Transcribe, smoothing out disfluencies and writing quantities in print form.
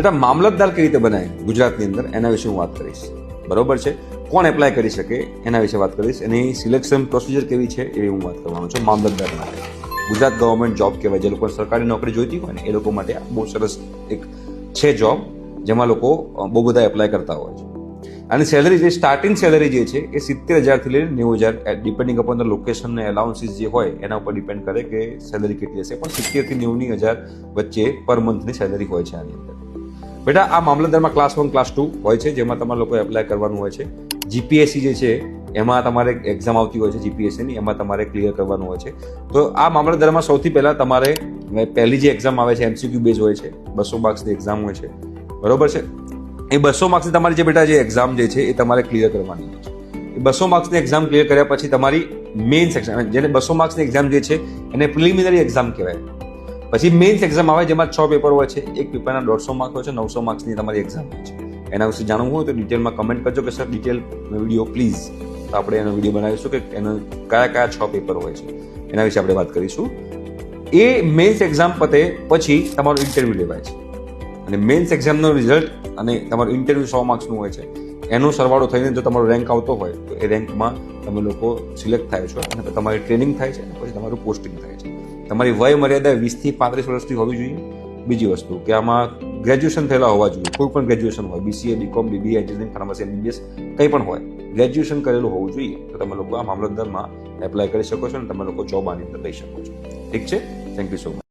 બેટા મામલતદાર કઈ રીતે બનાય ગુજરાતની અંદર એના વિશે હું વાત કરીશ. બરોબર છે. કોણ એપ્લાય કરી શકે એના વિશે વાત કરીશ. એની સિલેક્શન પ્રોસિજર કેવી છે એવી હું વાત કરવાનો છું. મામલતદાર માટે ગુજરાત ગવર્મેન્ટ જોબ કહેવાય. જે લોકો સરકારી નોકરી જોઈતી હોય ને એ લોકો માટે આ બહુ સરસ એક છે જોબ, જેમાં લોકો બહુ બધા એપ્લાય કરતા હોય છે. અને સેલરી જે સ્ટાર્ટિંગ સેલરી જે છે એ 70,000 લઈને 90,000 ડિપેન્ડિંગ અપોન ધ લોકેશન ને એલાઉન્સીસ જે હોય એના ઉપર ડિપેન્ડ કરે કે સેલરી કેટલી હશે. પણ 70,000 થી 90,000 વચ્ચે પર મંથની સેલરી હોય છે આની અંદર. બેટા આ મામલતદારમાં ક્લાસ 1 ક્લાસ 2 હોય છે, જેમાં તમારે લોકો એપ્લાય કરવાનું હોય છે. જીપીએસસી જે છે એમાં તમારે એક્ઝામ આવતી હોય છે જીપીએસસીની, એમાં તમારે ક્લિયર કરવાનું હોય છે. તો આ મામલતદારમાં સૌથી પહેલા તમારે પહેલી જે એક્ઝામ આવે છે એમસીક્યુ બેઝ હોય છે, 200 માર્ક્સની એક્ઝામ હોય છે. બરોબર છે. એ 200 માર્ક્સની તમારી જે બેટા જે એક્ઝામ જે છે એ તમારે ક્લિયર કરવાની હોય છે. એ 200 માર્ક્સની એક્ઝામ ક્લિયર કર્યા પછી તમારી મેઇન્સ એક્ઝામ, જેને 200 માર્ક્સની એક્ઝામ જે છે એને પ્રિલિમિનરી એક્ઝામ કહેવાય. પછી મેઇન્સ એક્ઝામ આવે જેમાં 6 પેપર હોય છે. એક પેપરના 150 માર્ક હોય છે, 900 માર્ક્સની તમારી એક્ઝામ હોય છે. એના વિશે જાણવું હોય તો ડિટેલમાં કમેન્ટ કરજો કે સર ડિટેલ વિડીયો પ્લીઝ, તો આપણે એનો વિડીયો બનાવીશું કે એનો કયા 6 પેપર હોય છે એના વિશે આપણે વાત કરીશું. એ મેઇન્સ એક્ઝામ પતે પછી તમારું ઇન્ટરવ્યુ લેવાય છે. અને મેઇન્સ એક્ઝામનો રિઝલ્ટ અને તમારું ઇન્ટરવ્યુ 100 માર્ક્સનું હોય છે. એનો સરવાળો થઈને જો તમારો રેન્ક આવતો હોય તો એ રેન્કમાં તમે લોકો સિલેક્ટ થાય છો અને તમારી ટ્રેનિંગ થાય છે અને પછી તમારું પોસ્ટિંગ થાય છે. તમારી વય મર્યાદા 20 થી 35 વર્ષની હોવી જોઈએ. બીજી વસ્તુ કે આમાં ગ્રેજ્યુએશન થયેલા હોવા જોઈએ. કોઈ પણ ગ્રેજ્યુએશન હોય, BCA, BCom, BBA, engineering, pharmacy, MBBS કંઈ પણ હોય, ગ્રેજ્યુએશન કરેલું હોવું જોઈએ. તો તમે લોકો આ મામલતદારમાં એપ્લાય કરી શકો છો અને તમે લોકો જોબ આની અંદર લઈ શકો છો. ઠીક છે. Thank you so much.